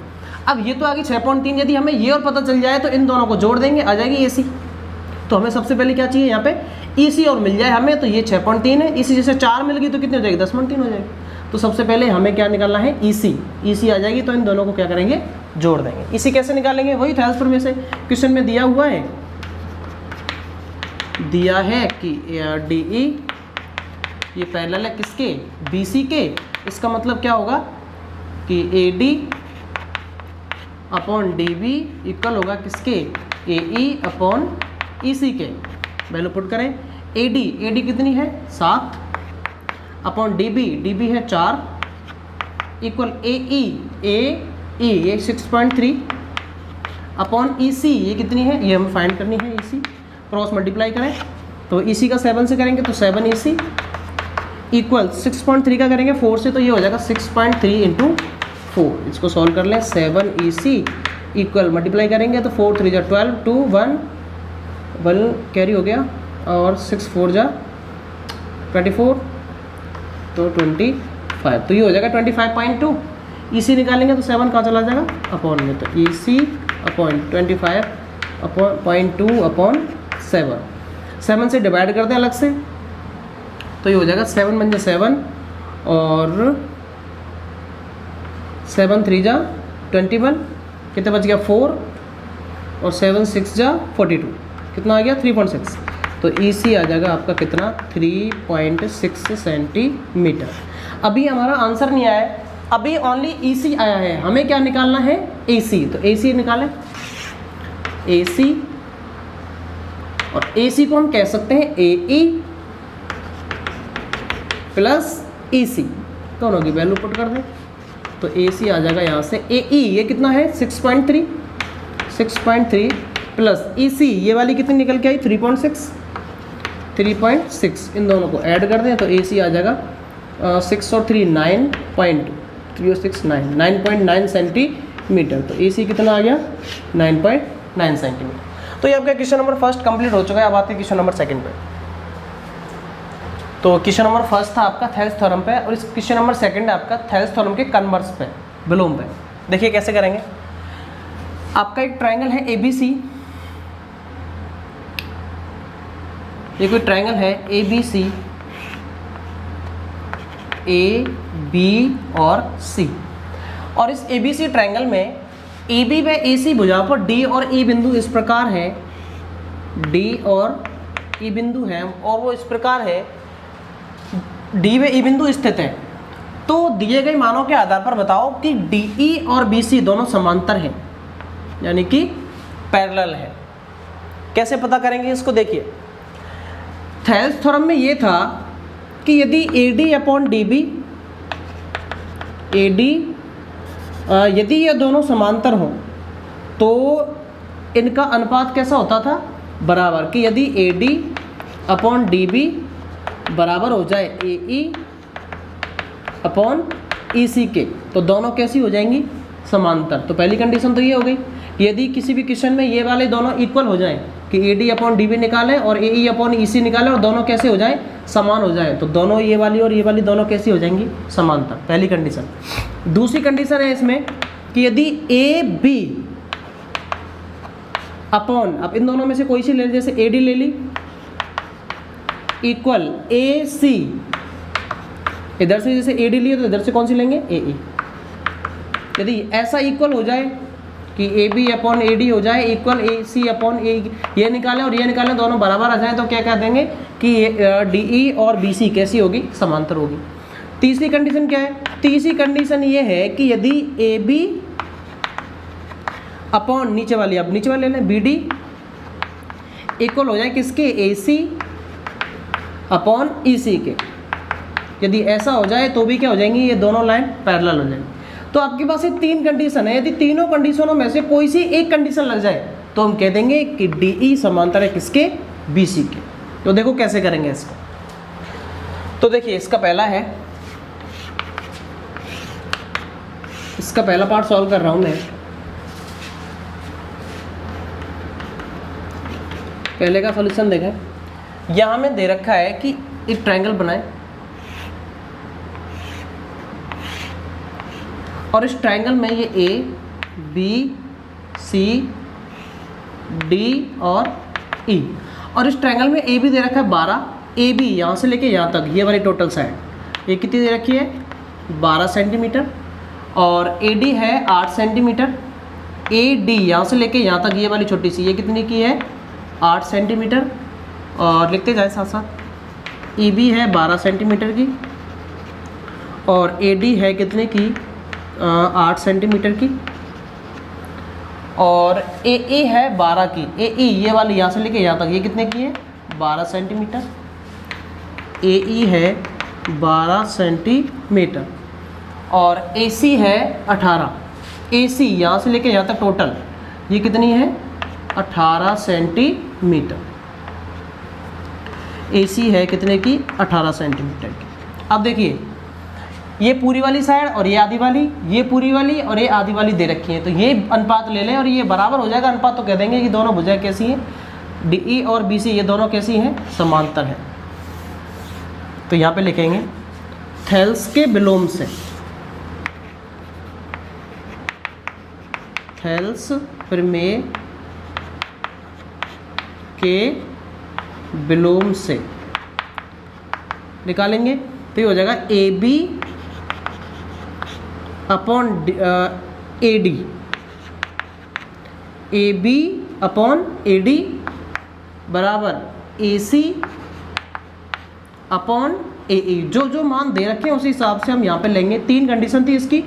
अब ये तो आ गई 6.3, यदि हमें ये और पता चल जाए तो इन दोनों को जोड़ देंगे, आ जाएगी AC। तो हमें सबसे पहले क्या चाहिए यहाँ पे EC और मिल जाए हमें, तो ये 6.3 है, EC जैसे 4 मिल गई तो कितनी हो जाएगी 10.3 हो जाएगी। तो सबसे पहले हमें क्या निकालना है EC आ जाएगी, तो इन दोनों को क्या करेंगे जोड़ देंगे। EC कैसे निकालेंगे, वही था एज पर में से क्वेश्चन में दिया हुआ है, दिया है कि DE ये पैरेलल है किसके BC के, इसका मतलब क्या होगा कि AD/DB इक्वल होगा किसके AE/EC के। वैल्यू पुट करें, AD कितनी है 7 अपॉन डी बी है 4 इक्वल ए ई ये 6.3 अपॉन ई सी ये कितनी है, ये हमें फाइंड करनी है। ई सी क्रॉस मल्टीप्लाई करें तो ई सी का 7 से करेंगे तो 7 ई सी इक्वल 6.3 का करेंगे 4 से तो ये हो जाएगा 6.3 इंटू 4। इसको सॉल्व कर लें। 7 ई सी इक्वल मल्टीप्लाई करेंगे तो 4 3 जा 12 2 1 कैरी हो गया और 6 4 जा 24 तो 25 तो ये हो जाएगा 25.2। ई सी निकालेंगे तो 7 कहाँ चला जाएगा अपॉन में, तो ई सी अपॉन 25 अपॉन 0.2 अपॉन 7 से डिवाइड कर दें अलग से तो ये हो जाएगा 7 बन जा 7 और 7 3 जा 21 कितने बच गया 4 और 7 6 जा 42 कितना आ गया 3.6। तो ई सी आ जाएगा आपका कितना 3.6 सेंटीमीटर। अभी हमारा आंसर नहीं आया है, अभी ओनली ई सी आया है, हमें क्या निकालना है ए सी। तो ए सी निकालें, ए सी और ए सी को हम कह सकते हैं ए ई प्लस ई सी, दोनों की वैल्यू पुट कर दें तो ए सी आ जाएगा यहाँ से ए ई ये कितना है 6.3 प्लस ई सी ये वाली कितनी निकल के आई 3.6 इन दोनों को ऐड कर दें तो ए सी आ जाएगा 6 और 3 9.2 9.9 सेंटीमीटर। तो ए सी कितना आ गया 9.9 सेंटीमीटर। तो ये आपका क्वेश्चन नंबर फर्स्ट कंप्लीट हो चुका है। अब आते हैं क्वेश्चन नंबर सेकंड पे। तो क्वेश्चन नंबर फर्स्ट था आपका थेल्स थ्योरम पे और इस क्वेश्चन नंबर सेकंड है आपका थेल्स थ्योरम के कन्वर्स पे विलोम पे। देखिए कैसे करेंगे। आपका एक ट्रायंगल है ABC, ये कोई ट्रायंगल है ABC A B और C और इस ABC ट्रायंगल में AB व AC भुजा पर D और E बिंदु इस प्रकार है, D और E बिंदु है और वो इस प्रकार है D व E बिंदु स्थित है। तो दिए गए मानों के आधार पर बताओ कि DE और BC दोनों समांतर हैं यानी कि पैरेलल है। कैसे पता करेंगे इसको, देखिए थेल्स थ्योरम में ये था कि यदि AD अपॉन DB यदि ये दोनों समांतर हों तो इनका अनुपात कैसा होता था बराबर, कि यदि AD अपॉन DB बराबर हो जाए AE अपॉन EC के तो दोनों कैसी हो जाएंगी समांतर। तो पहली कंडीशन तो ये हो गई, यदि किसी भी क्वेश्चन में ये वाले दोनों इक्वल हो जाएं कि AD अपॉन DB निकालें और AE अपॉन EC निकालें और दोनों कैसे हो जाएं समान हो जाए तो दोनों ये वाली और ये वाली दोनों कैसी हो जाएंगी समांतर, पहली कंडीशन। दूसरी कंडीशन है इसमें कि यदि AB अपॉन, अब इन दोनों में से कोई सी ले ली, जैसे AD ले ली इक्वल AC, इधर से जैसे AD लिए तो इधर से कौन सी लेंगे AE। यदि ऐसा इक्वल हो जाए कि AB अपॉन AD हो जाए इक्वल AC अपॉन AE, ये निकालें और ये निकालें दोनों बराबर आ जाएं तो क्या कह देंगे कि DE और BC कैसी होगी समांतर होगी। तीसरी कंडीशन क्या है, तीसरी कंडीशन ये है कि यदि AB अपॉन नीचे वाली, अब नीचे वाले लें BD इक्वल हो जाए किसके AC अपॉन EC के, यदि ऐसा हो जाए तो भी क्या हो जाएंगी ये दोनों लाइन पैरेलल हो जाएंगी। तो आपके पास ये तीन कंडीशन है, यदि तीनों कंडीशनों में से कोई सी एक कंडीशन लग जाए तो हम कह देंगे कि DE समांतर है किसके BC के। तो देखो कैसे करेंगे इसको। तो देखिए इसका पहला है, इसका पहला पार्ट सॉल्व कर रहा हूं मैं। पहले का सॉल्यूशन देखें, यहां में दे रखा है कि एक ट्रायंगल बनाए और इस ट्रायंगल में ये A B C D और E और इस ट्रायंगल में AB दे रखा है 12, AB यहाँ से लेके यहाँ तक ये वाली टोटल साइड ये कितनी दे रखी है 12 सेंटीमीटर और AD है 8 सेंटीमीटर, AD यहाँ से लेके यहाँ तक ये वाली छोटी सी ये कितनी की है 8 सेंटीमीटर और लिखते जाए साथ साथ EB है 12 सेंटीमीटर की और AD है कितने की 8 सेंटीमीटर की और AE है 12 की, AE ये वाली यहाँ से लेके यहाँ तक ये कितने की है 12 सेंटीमीटर, AE है 12 सेंटीमीटर और AC है 18। AC यहाँ से लेके यहाँ तक टोटल ये कितनी है 18 सेंटीमीटर। AC है कितने की 18 सेंटीमीटर की। अब देखिए ये पूरी वाली साइड और ये आधी वाली, ये पूरी वाली और ये आधी वाली दे रखी है, तो ये अनुपात ले लें और ये बराबर हो जाएगा अनुपात, तो कह देंगे कि दोनों भुजाएं कैसी हैं, DE और BC ये दोनों कैसी हैं, समांतर हैं। तो यहाँ पे लिखेंगे थेल्स के विलोम से, थेल्स प्रमेय के विलोम से निकालेंगे तो ये हो जाएगा AB upon AD, AB upon AD बराबर AC अपॉन AE। जो जो मान दे रखे हैं उसी हिसाब से हम यहाँ पे लेंगे। 3 कंडीशन थी इसकी,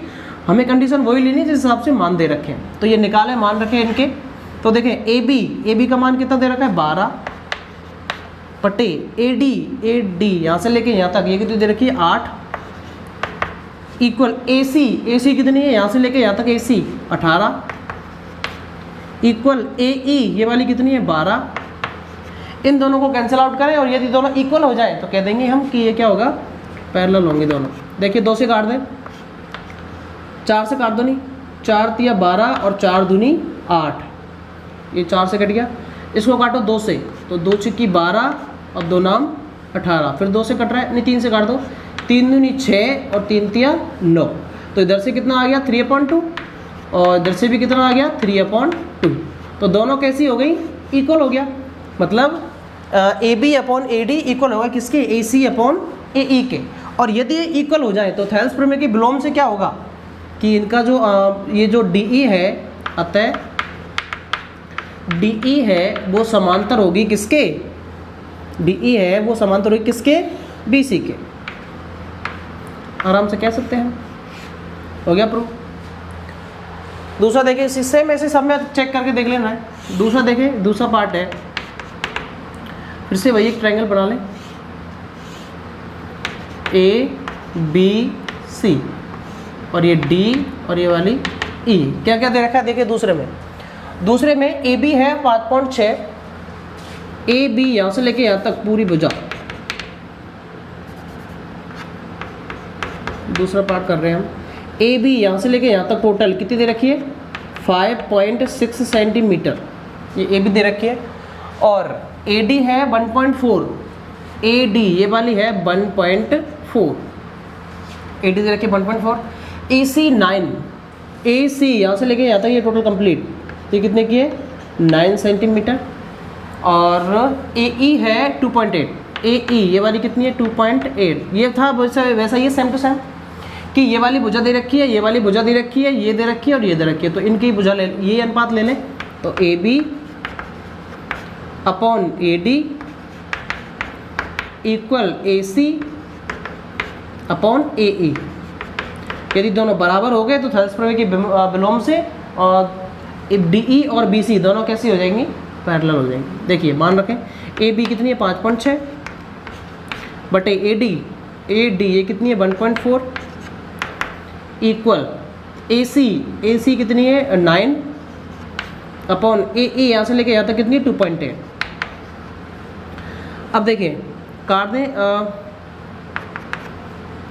हमें कंडीशन वही लेनी जिस हिसाब से मान दे रखे हैं। तो ये निकाले मान रखे इनके, तो देखें AB का मान कितना दे रखा है 12 बटे AD यहाँ से लेके यहाँ तक ये कितनी दे रखी है 8 इक्वल AC कितनी है यहाँ से लेके यहाँ तक AC 18 इक्वल AE ये वाली कितनी है 12। इन दोनों को कैंसिल आउट करें और यदि दोनों इक्वल हो जाए तो कह देंगे हम कि ये क्या होगा पैरेलल होंगे दोनों। देखिए 2 से काट दें, 4 से काट दो, नहीं 4 तिया 12 और 4 दूनी 8, ये 4 से कट गया। इसको काटो 2 से, तो 2 छिक्की 12 और 2 नाम 18, फिर 2 से कट रहा है, नहीं 3 से काट दो, 3 दूनी 6 और 3 तिया 9, तो इधर से कितना आ गया 3/2 और इधर से भी कितना आ गया 3/2। तो दोनों कैसी हो गई इक्वल हो गया, मतलब AB अपॉन AD इक्वल होगा किसके AC अपॉन AE के। और यदि ये इक्वल हो जाए तो थेल्स प्रमेय के विलोम से क्या होगा कि इनका जो ये जो DE है, अतः DE है वो समांतर होगी किसके, DE है वो समांतर होगी किसके BC के। आराम से कह सकते हैं, हो गया प्रूफ। दूसरा देखिए, सेम ऐसे सब में चेक करके देख लेना है। दूसरा देखें, दूसरा पार्ट है, फिर से वही एक ट्रायंगल बना लें ABC और ये D और ये वाली E। क्या क्या दे रखा है देखिए दूसरे में AB है 5.6, AB यहाँ से लेके यहाँ तक पूरी भुजा, दूसरा पार्ट कर रहे हैं हम। AB यहाँ से लेके यहाँ तक टोटल कितनी दे रखी है 5.6 सेंटीमीटर, ये AB दे रखी है। और AD है 1.4, AD ये वाली है 1.4, AD दे रखी है 1.4। AC 9, AC यहाँ से लेके यहाँ तक ये टोटल कंप्लीट, ये कितने की है 9 सेंटीमीटर। और AE है 2.8, AE ये वाली कितनी है 2.8। ये था वैसा ये सेम टू सेम कि ये वाली भुजा दे रखी है, ये वाली भुजा दे रखी है, ये दे रखी है और ये दे रखी है, तो इनकी भुजा ले, ये अनुपात ले लें तो AB upon AD equal AC upon AE। यदि दोनों बराबर हो गए तो थेल्स प्रमेय के विलोम से DE और BC दोनों कैसी हो जाएंगी पैरेलल हो जाएंगी। देखिए मान रखें AB कितनी है 5.6 बटे AD ये कितनी है 1.4 इक्वल AC कितनी है 9 अपॉन AE यहाँ से लेके यहाँ तक कितनी है 2.8। अब देखिए काट दें,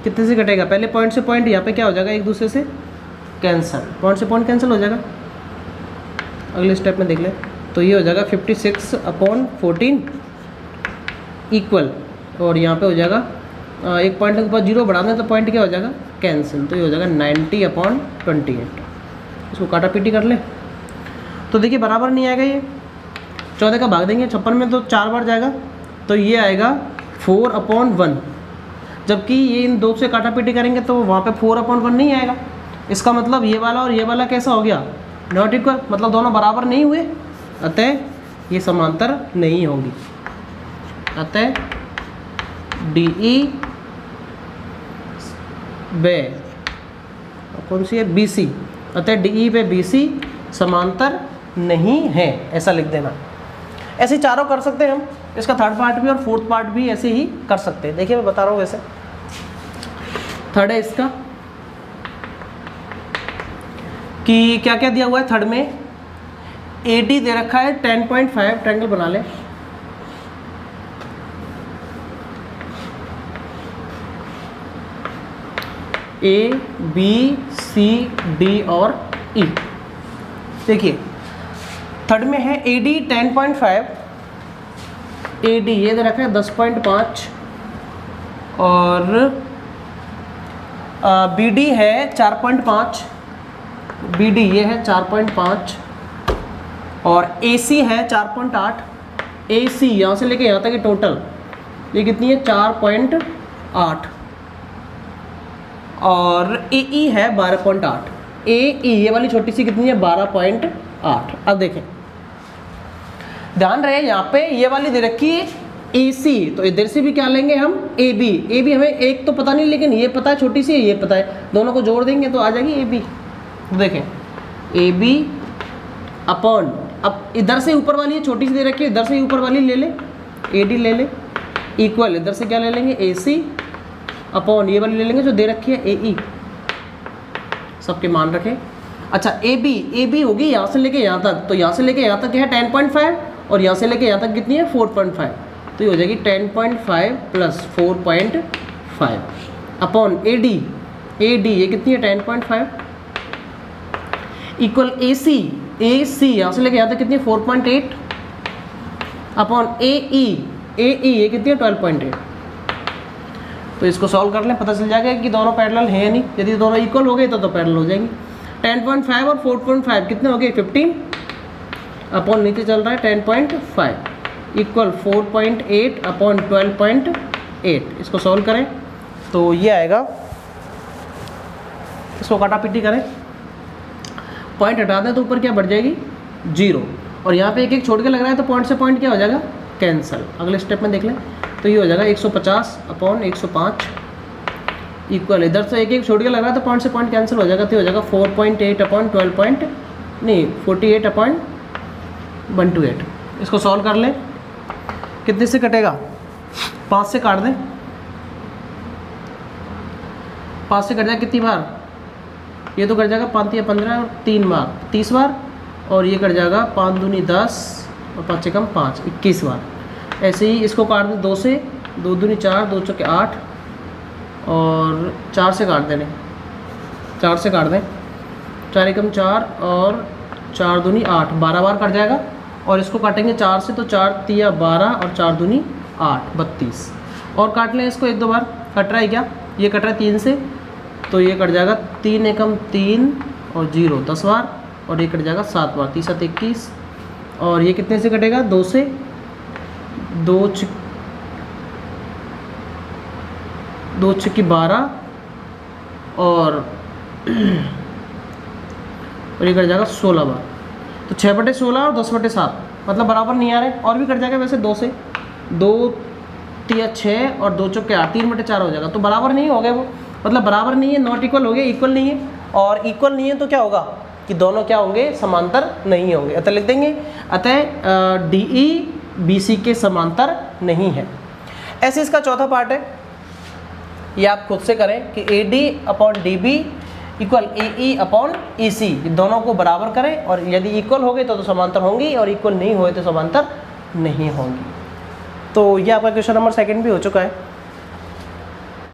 कितने से कटेगा, पहले पॉइंट से पॉइंट यहाँ पे क्या हो जाएगा एक दूसरे से कैंसिल, पॉइंट से पॉइंट कैंसिल हो जाएगा। अगले स्टेप में देख लें तो ये हो जाएगा 56/14 इक्वल, और यहाँ पे हो जाएगा एक पॉइंट के ऊपर 0 बढ़ा दें तो पॉइंट क्या हो जाएगा कैंसिल, तो ये हो जाएगा 90/28। इसको काटा पीटी कर ले तो देखिए बराबर नहीं आएगा, ये 14 का भाग देंगे 56 में तो 4 बार जाएगा, तो ये आएगा 4/1, जबकि ये इन 2 से काटा पीटी करेंगे तो वहाँ पे 4/1 नहीं आएगा। इसका मतलब ये वाला और ये वाला कैसा हो गया नॉट इक्वल, मतलब दोनों बराबर नहीं हुए, अतः ये समांतर नहीं होंगी। अतः DE व कौन सी है BC, अतः DE व BC समांतर नहीं है, ऐसा लिख देना। ऐसे चारों कर सकते हैं हम, इसका थर्ड पार्ट भी और फोर्थ पार्ट भी ऐसे ही कर सकते हैं। देखिए मैं बता रहा हूँ वैसे थर्ड है इसका कि क्या क्या दिया हुआ है थर्ड में, AD दे रखा है 10.5, ट्रायंगल बना ले, ABCD और E। देखिए थर्ड में है AD 10.5, AD ये दे रखा है 10.5 और BD है 4.5, BD ये है 4.5 और AC है 4.8, AC यहाँ से लेके यहाँ तक की टोटल ये कितनी है 4.8 और AE है 12.8, AE ये वाली छोटी सी कितनी है 12.8। अब देखें ध्यान रहे यहाँ पे ये वाली दे रखी है AC, तो इधर से भी क्या लेंगे हम AB हमें एक तो पता नहीं लेकिन ये पता है छोटी सी है, ये पता है, दोनों को जोड़ देंगे तो आ जाएगी AB। तो देखें AB अपॉन, अब इधर से ऊपर वाली छोटी सी दे रखी है, इधर से ऊपर वाली ले ले AD ले ले, इक्वल इधर से क्या ले लेंगे AC अपॉन ये वाली ले लेंगे जो दे रखी है AE, सबके मान रखें। अच्छा AB होगी यहाँ से लेके यहाँ तक, तो यहाँ से लेके यहाँ तक है 10.5 और यहाँ से लेके यहाँ तक कितनी है 4.5, तो ये हो जाएगी 10.5 प्लस 4.5 अपॉन AD ये कितनी है 10.5 इक्वल AC यहाँ से लेके यहाँ तक कितनी है 4.8 अपॉन AE ये कितनी है 12.8। तो इसको सॉल्व कर लें, पता चल जाएगा कि दोनों पैरेलल हैं या नहीं। यदि दोनों इक्वल हो गए तो पैरेलल हो जाएंगी। 10.5 और 4.5 कितने हो गए 15 अपॉन नीचे चल रहा है 10.5 इक्वल 4.8 अपॉन 12.8। इसको सॉल्व करें तो ये आएगा, इसको काटा पीटी करें, पॉइंट हटा दें तो ऊपर क्या बढ़ जाएगी 0 और यहाँ पे एक एक छोड़ के लग रहा है तो पॉइंट से पॉइंट क्या हो जाएगा कैंसिल। अगले स्टेप में देख लें तो ये हो जाएगा 150 अपॉन 105 इक्वल, इधर से एक एक छोड़ के लग रहा है तो पॉइंट से पॉइंट कैंसिल हो जाएगा, तो हो जाएगा 4.8 अपॉन 48 अपॉन 128। इसको सॉल्व कर लें, कितने से कटेगा 5 से काट दें, 5 से कट जाएगा कितनी बार, ये तो कट जाएगा 5 या 15 और 3 बार 30 बार और ये कट जाएगा 5 दूनी 10 और 5 से कम 5 21 बार। ऐसे ही इसको काट दें 2 से, 2 दूनी 4 2 चौके 8 और 4 से काट देने, 4 से काट दें, 4 एकम 4 और 4 दूनी 8 12 बार कट जाएगा। और इसको काटेंगे 4 से तो 4 तिया 12 और 4 दूनी 8 32 और काट लें इसको 1-2 बार। कट रहा है क्या, ये कट रहा है 3 से तो ये कट जाएगा 3 एकम 3 और 0 10 बार और ये कट जाएगा 7 बार 3 7 21 और ये कितने से कटेगा 2 से, 2 छक्की 12 और ये कट जाएगा 16 बार। तो 6/16 और 10/7 मतलब बराबर नहीं आ रहे, और भी कट जाएगा वैसे 2 से, 2 तिया 6 और 2 चौके 8 3/4 हो जाएगा। तो बराबर नहीं हो गए वो, मतलब बराबर नहीं है, नॉट इक्वल हो गया, इक्वल नहीं है। और इक्वल नहीं है तो क्या होगा कि दोनों क्या होंगे समांतर नहीं होंगे, अतः लिख देंगे अतः DE BC के समांतर नहीं है। ऐसे इसका चौथा पार्ट है, ये आप खुद से करें कि AD upon DB equal AE upon EC, दोनों को बराबर करें और यदि इक्वल हो गए तो समांतर होंगी और इक्वल नहीं हुए तो समांतर नहीं होंगी। तो ये आपका क्वेश्चन नंबर 2 भी हो चुका है।